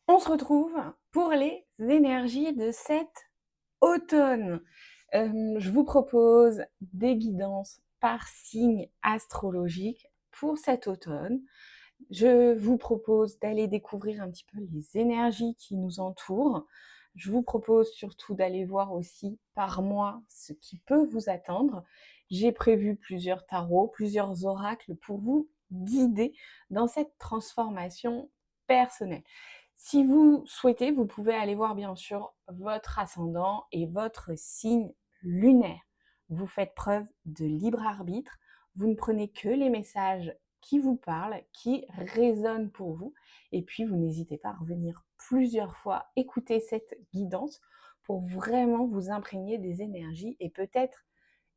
On se retrouve pour les énergies de cet automne. Je vous propose des guidances par signe astrologique pour cet automne. Je vous propose d'aller découvrir un petit peu les énergies qui nous entourent. Je vous propose surtout d'aller voir aussi par mois ce qui peut vous attendre. J'ai prévu plusieurs tarots, plusieurs oracles pour vous guider dans cette transformation personnelle. Si vous souhaitez, vous pouvez aller voir bien sûr votre ascendant et votre signe lunaire. Vous faites preuve de libre arbitre. Vous ne prenez que les messages qui vous parlent, qui résonnent pour vous. Et puis, vous n'hésitez pas à revenir plusieurs fois écouter cette guidance pour vraiment vous imprégner des énergies et peut-être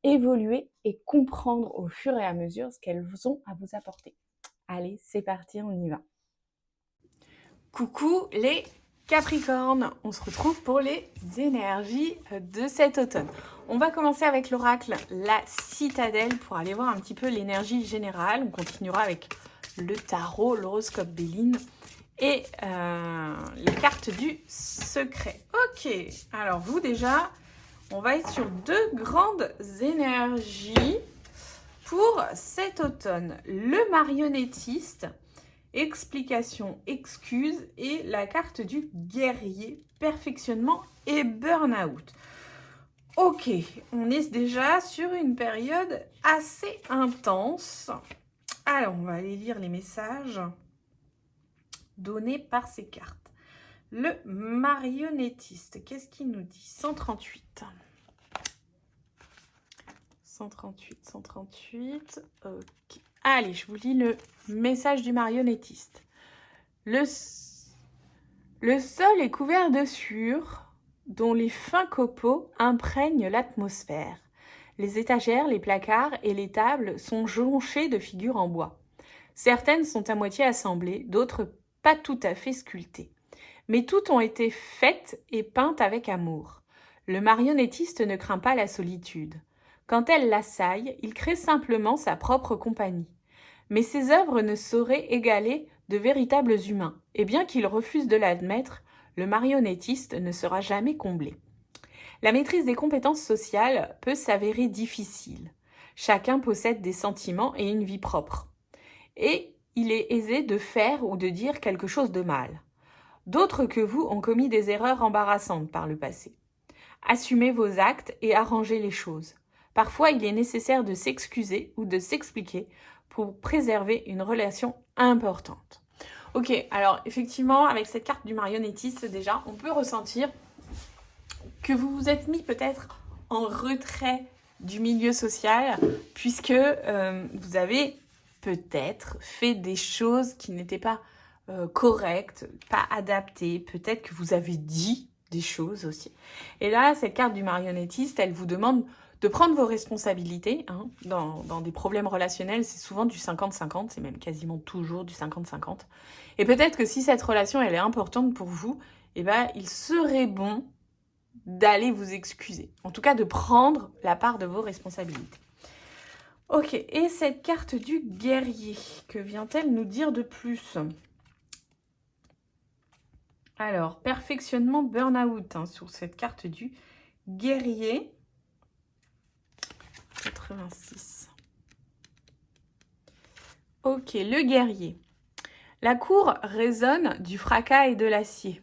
évoluer et comprendre au fur et à mesure ce qu'elles ont à vous apporter. Allez, c'est parti, on y va. Coucou les Capricornes, on se retrouve pour les énergies de cet automne. On va commencer avec l'oracle La Citadelle pour aller voir un petit peu l'énergie générale. On continuera avec le tarot, l'horoscope Béline et les cartes du secret. Ok, alors vous déjà, on va être sur deux grandes énergies pour cet automne. Le marionnettiste, explication, excuse et la carte du guerrier, perfectionnement et burn-out. Ok, on est déjà sur une période assez intense. Alors, on va aller lire les messages donnés par ces cartes. Le marionnettiste, qu'est-ce qu'il nous dit? 138. 138. Ok. Allez, je vous lis le message du marionnettiste. Le sol est couvert de sueur, dont les fins copeaux imprègnent l'atmosphère. Les étagères, les placards et les tables sont jonchés de figures en bois. Certaines sont à moitié assemblées, d'autres pas tout à fait sculptées. Mais toutes ont été faites et peintes avec amour. Le marionnettiste ne craint pas la solitude. Quand elle l'assaille, il crée simplement sa propre compagnie. Mais ses œuvres ne sauraient égaler de véritables humains, et bien qu'il refuse de l'admettre, le marionnettiste ne sera jamais comblé. La maîtrise des compétences sociales peut s'avérer difficile. Chacun possède des sentiments et une vie propre. Et il est aisé de faire ou de dire quelque chose de mal. D'autres que vous ont commis des erreurs embarrassantes par le passé. Assumez vos actes et arrangez les choses. Parfois, il est nécessaire de s'excuser ou de s'expliquer pour préserver une relation importante. Ok, alors effectivement, avec cette carte du marionnettiste, déjà, on peut ressentir que vous vous êtes mis peut-être en retrait du milieu social, puisque vous avez peut-être fait des choses qui n'étaient pas correctes, pas adaptées. Peut-être que vous avez dit des choses aussi. Et là, cette carte du marionnettiste, elle vous demande de prendre vos responsabilités. Hein. Dans des problèmes relationnels, c'est souvent du 50-50, c'est même quasiment toujours du 50-50. Et peut-être que si cette relation, elle est importante pour vous, eh ben, il serait bon d'aller vous excuser. En tout cas, de prendre la part de vos responsabilités. Ok, et cette carte du guerrier, que vient-elle nous dire de plus? Alors, perfectionnement burn-out sur cette carte du guerrier. 86. Ok, le guerrier. La cour résonne du fracas et de l'acier.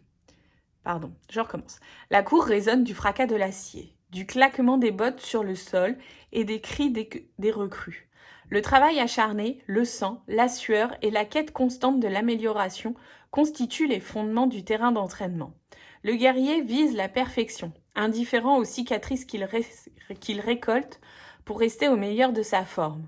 Pardon, je recommence. La cour résonne du fracas de l'acier, du claquement des bottes sur le sol et des cris des recrues. Le travail acharné, le sang, la sueur et la quête constante de l'amélioration constituent les fondements du terrain d'entraînement. Le guerrier vise la perfection, indifférent aux cicatrices qu'il récolte pour rester au meilleur de sa forme.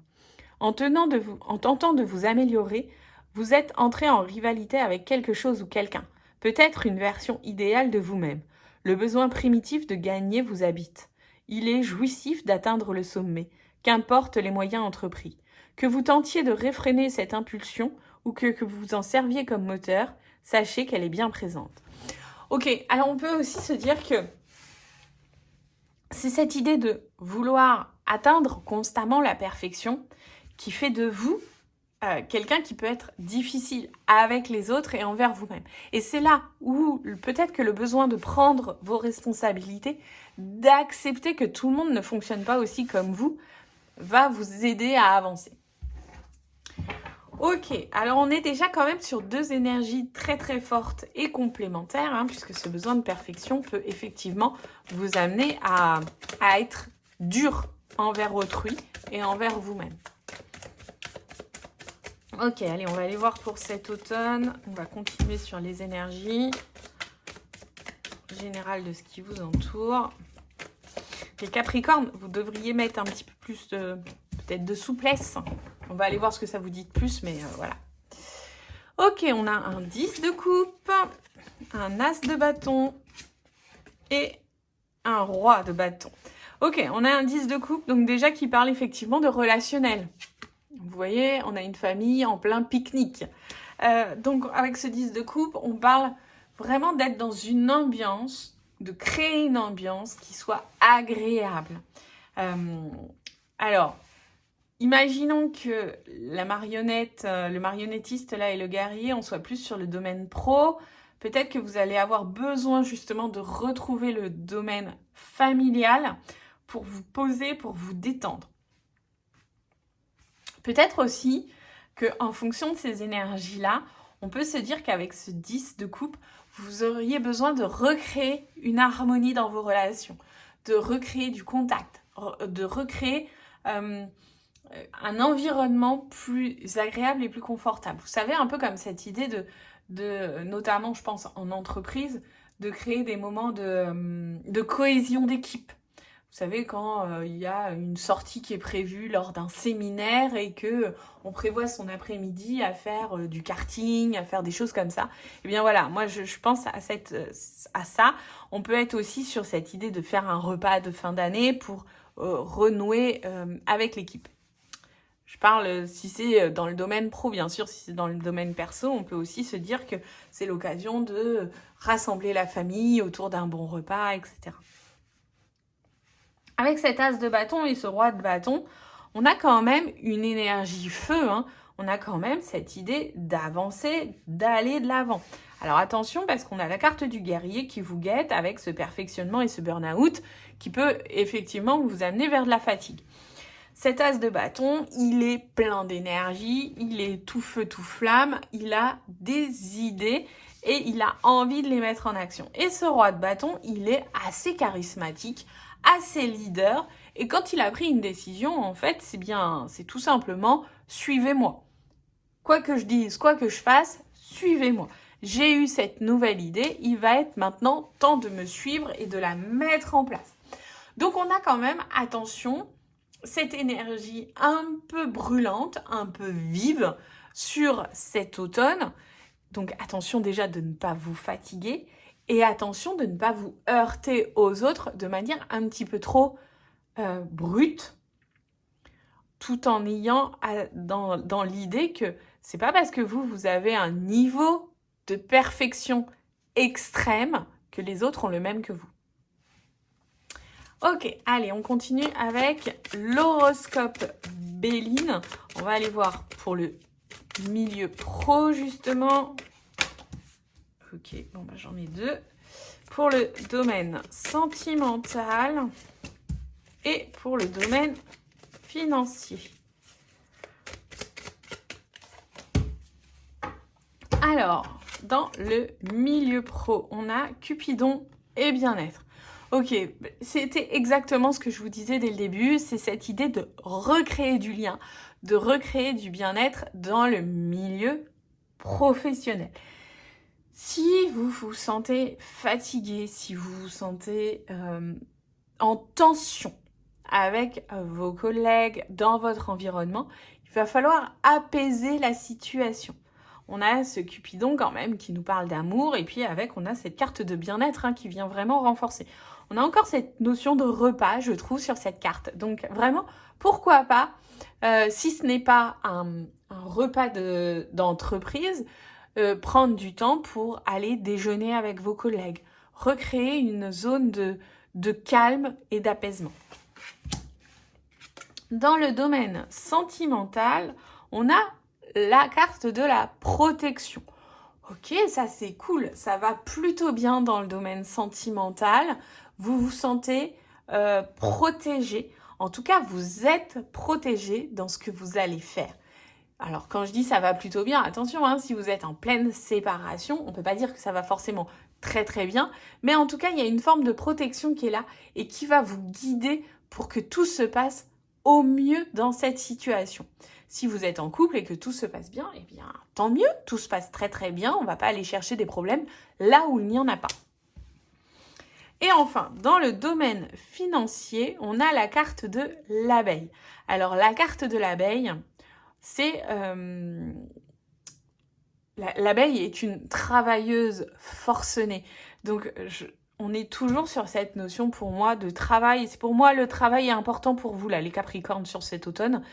En tentant de vous améliorer, vous êtes entré en rivalité avec quelque chose ou quelqu'un, peut-être une version idéale de vous-même. Le besoin primitif de gagner vous habite. Il est jouissif d'atteindre le sommet, qu'importe les moyens entrepris. Que vous tentiez de réfréner cette impulsion ou que vous vous en serviez comme moteur, sachez qu'elle est bien présente. Ok, alors on peut aussi se dire que c'est cette idée de vouloir atteindre constamment la perfection qui fait de vous quelqu'un qui peut être difficile avec les autres et envers vous-même. Et c'est là où peut-être que le besoin de prendre vos responsabilités, d'accepter que tout le monde ne fonctionne pas aussi comme vous, va vous aider à avancer. Ok, alors on est déjà quand même sur 2 énergies très très fortes et complémentaires, hein, puisque ce besoin de perfection peut effectivement vous amener à être dur envers autrui et envers vous-même. Ok, allez, on va aller voir pour cet automne. On va continuer sur les énergies générales de ce qui vous entoure. Les Capricornes, vous devriez mettre un petit peu plus peut-être de souplesse. On va aller voir ce que ça vous dit de plus, mais voilà. Ok, on a un 10 de coupe, un as de bâton et un roi de bâton. Ok, on a un 10 de coupe, donc déjà qui parle effectivement de relationnel. Vous voyez, on a une famille en plein pique-nique. Donc, avec ce 10 de coupe, on parle vraiment d'être dans une ambiance, de créer une ambiance qui soit agréable. Alors, imaginons que la marionnette, le marionnettiste là et le guerrier, on soit plus sur le domaine pro. Peut-être que vous allez avoir besoin justement de retrouver le domaine familial pour vous poser, pour vous détendre. Peut-être aussi qu'en fonction de ces énergies-là, on peut se dire qu'avec ce 10 de coupe, vous auriez besoin de recréer une harmonie dans vos relations, de recréer du contact, de recréer un environnement plus agréable et plus confortable. Vous savez, un peu comme cette idée de notamment, je pense, en entreprise, de créer des moments de cohésion d'équipe. Vous savez, quand il y a une sortie qui est prévue lors d'un séminaire et que on prévoit son après-midi à faire du karting, à faire des choses comme ça. Eh bien voilà, moi je pense à ça. On peut être aussi sur cette idée de faire un repas de fin d'année pour renouer avec l'équipe. Je parle, si c'est dans le domaine pro, bien sûr, si c'est dans le domaine perso, on peut aussi se dire que c'est l'occasion de rassembler la famille autour d'un bon repas, etc. Avec cet as de bâton et ce roi de bâton, on a quand même une énergie feu, hein. On a quand même cette idée d'avancer, d'aller de l'avant. Alors attention parce qu'on a la carte du guerrier qui vous guette avec ce perfectionnement et ce burn-out qui peut effectivement vous amener vers de la fatigue. Cet as de bâton, il est plein d'énergie, il est tout feu, tout flamme, il a des idées et il a envie de les mettre en action. Et ce roi de bâton, il est assez charismatique, assez leader, et quand il a pris une décision, en fait, c'est tout simplement « suivez-moi ». Quoi que je dise, quoi que je fasse, suivez-moi. J'ai eu cette nouvelle idée, il va être maintenant temps de me suivre et de la mettre en place. Donc on a quand même, attention, cette énergie un peu brûlante, un peu vive sur cet automne. Donc attention déjà de ne pas vous fatiguer et attention de ne pas vous heurter aux autres de manière un petit peu trop brute, tout en ayant dans l'idée que c'est pas parce que vous avez un niveau de perfection extrême que les autres ont le même que vous. Ok, allez, on continue avec l'horoscope Béline. On va aller voir pour le milieu pro, justement. Ok, bon, bah, j'en ai 2. Pour le domaine sentimental et pour le domaine financier. Alors, dans le milieu pro, on a Cupidon et bien-être. Ok, c'était exactement ce que je vous disais dès le début, c'est cette idée de recréer du lien, de recréer du bien-être dans le milieu professionnel. Si vous vous sentez fatigué, si vous vous sentez en tension avec vos collègues dans votre environnement, il va falloir apaiser la situation. On a ce Cupidon quand même qui nous parle d'amour et puis on a cette carte de bien-être qui vient vraiment renforcer. On a encore cette notion de repas, je trouve, sur cette carte. Donc vraiment, pourquoi pas, si ce n'est pas un repas d'entreprise, prendre du temps pour aller déjeuner avec vos collègues, recréer une zone de calme et d'apaisement. Dans le domaine sentimental, on a la carte de la protection. Ok, ça c'est cool, ça va plutôt bien dans le domaine sentimental. Vous vous sentez protégé. En tout cas, vous êtes protégé dans ce que vous allez faire. Alors, quand je dis ça va plutôt bien, attention, hein, si vous êtes en pleine séparation, on ne peut pas dire que ça va forcément très très bien, mais en tout cas, il y a une forme de protection qui est là et qui va vous guider pour que tout se passe au mieux dans cette situation. Si vous êtes en couple et que tout se passe bien, eh bien, tant mieux, tout se passe très très bien, on ne va pas aller chercher des problèmes là où il n'y en a pas. Et enfin, dans le domaine financier, on a la carte de l'abeille. Alors, la carte de l'abeille, c'est... l'abeille est une travailleuse forcenée. Donc, on est toujours sur cette notion, pour moi, de travail. Pour moi, le travail est important pour vous, là, les Capricornes, sur cet automne.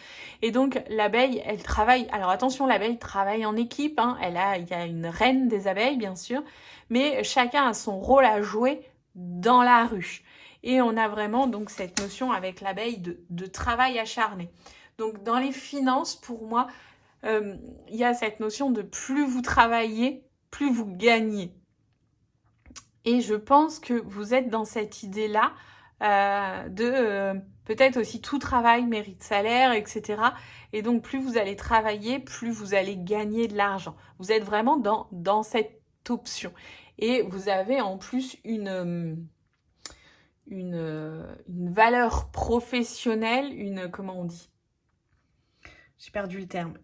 Et donc, l'abeille, elle travaille... Alors, attention, l'abeille travaille en équipe. Hein. Il y a une reine des abeilles, bien sûr. Mais chacun a son rôle à jouer dans la ruche. Et on a vraiment donc cette notion avec l'abeille de travail acharné. Donc, dans les finances, pour moi, il y a cette notion de plus vous travaillez, plus vous gagnez. Et je pense que vous êtes dans cette idée-là peut-être aussi tout travail mérite salaire, etc. Et donc, plus vous allez travailler, plus vous allez gagner de l'argent. Vous êtes vraiment dans cette option. Et vous avez en plus une valeur professionnelle, comment on dit ? J'ai perdu le terme.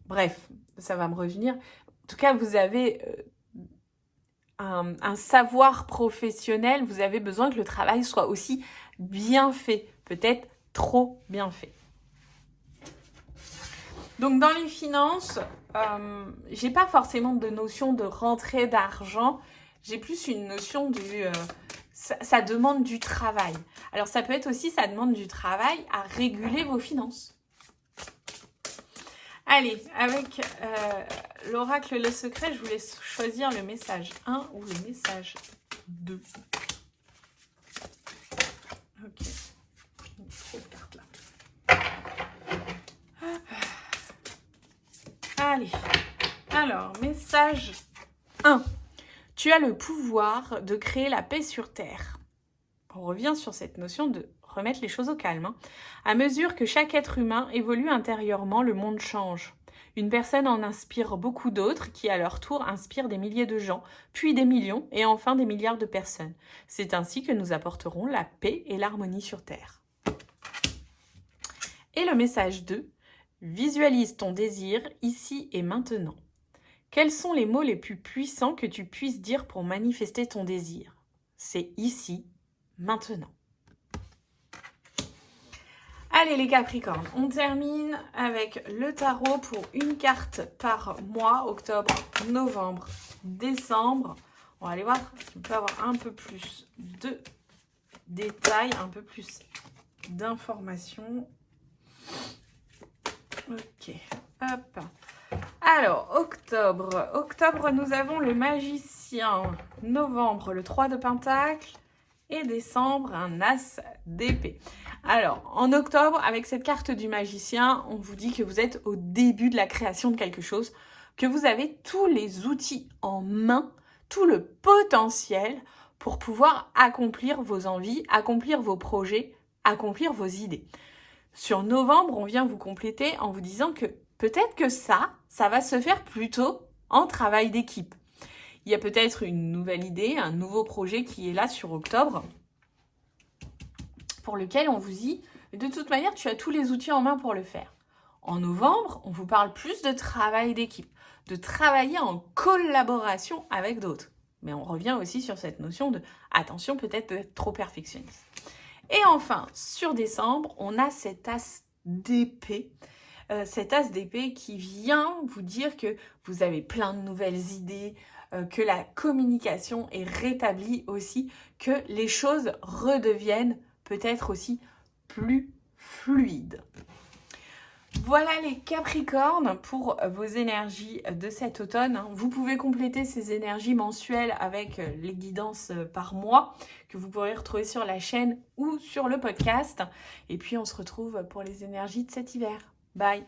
Bref, ça va me revenir. En tout cas, vous avez un savoir professionnel. Vous avez besoin que le travail soit aussi bien fait. Peut-être trop bien fait. Donc, dans les finances, j'ai pas forcément de notion de rentrée d'argent. J'ai plus une notion ça demande du travail. Alors, ça peut être aussi, ça demande du travail à réguler vos finances. Allez, avec l'oracle Le Secret, je vous laisse choisir le message 1 ou le message 2. Ok. Cette carte-là. Allez. Alors, message 1. Tu as le pouvoir de créer la paix sur Terre. On revient sur cette notion de remettre les choses au calme. Hein. À mesure que chaque être humain évolue intérieurement, le monde change. Une personne en inspire beaucoup d'autres qui, à leur tour, inspirent des milliers de gens, puis des millions et enfin des milliards de personnes. C'est ainsi que nous apporterons la paix et l'harmonie sur Terre. Et le message 2, visualise ton désir ici et maintenant. Quels sont les mots les plus puissants que tu puisses dire pour manifester ton désir ? C'est ici, maintenant. Allez les Capricornes, on termine avec le tarot pour une carte par mois, octobre, novembre, décembre. On va aller voir si on peut avoir un peu plus de détails, un peu plus d'informations. Ok, hop. Alors, octobre, nous avons le magicien. Novembre, le 3 de Pentacle. Et décembre, un as d'épée. Alors, en octobre, avec cette carte du magicien, on vous dit que vous êtes au début de la création de quelque chose, que vous avez tous les outils en main, tout le potentiel pour pouvoir accomplir vos envies, accomplir vos projets, accomplir vos idées. Sur novembre, on vient vous compléter en vous disant que peut-être que ça va se faire plutôt en travail d'équipe. Il y a peut-être une nouvelle idée, un nouveau projet qui est là sur octobre, pour lequel on vous dit, de toute manière, tu as tous les outils en main pour le faire. En novembre, on vous parle plus de travail d'équipe, de travailler en collaboration avec d'autres. Mais on revient aussi sur cette notion de, attention, peut-être d'être trop perfectionniste. Et enfin, sur décembre, on a cet as d'épée. Cet as d'épée qui vient vous dire que vous avez plein de nouvelles idées, que la communication est rétablie aussi, que les choses redeviennent peut-être aussi plus fluides. Voilà les Capricornes pour vos énergies de cet automne. Vous pouvez compléter ces énergies mensuelles avec les guidances par mois que vous pourrez retrouver sur la chaîne ou sur le podcast. Et puis on se retrouve pour les énergies de cet hiver. Bye!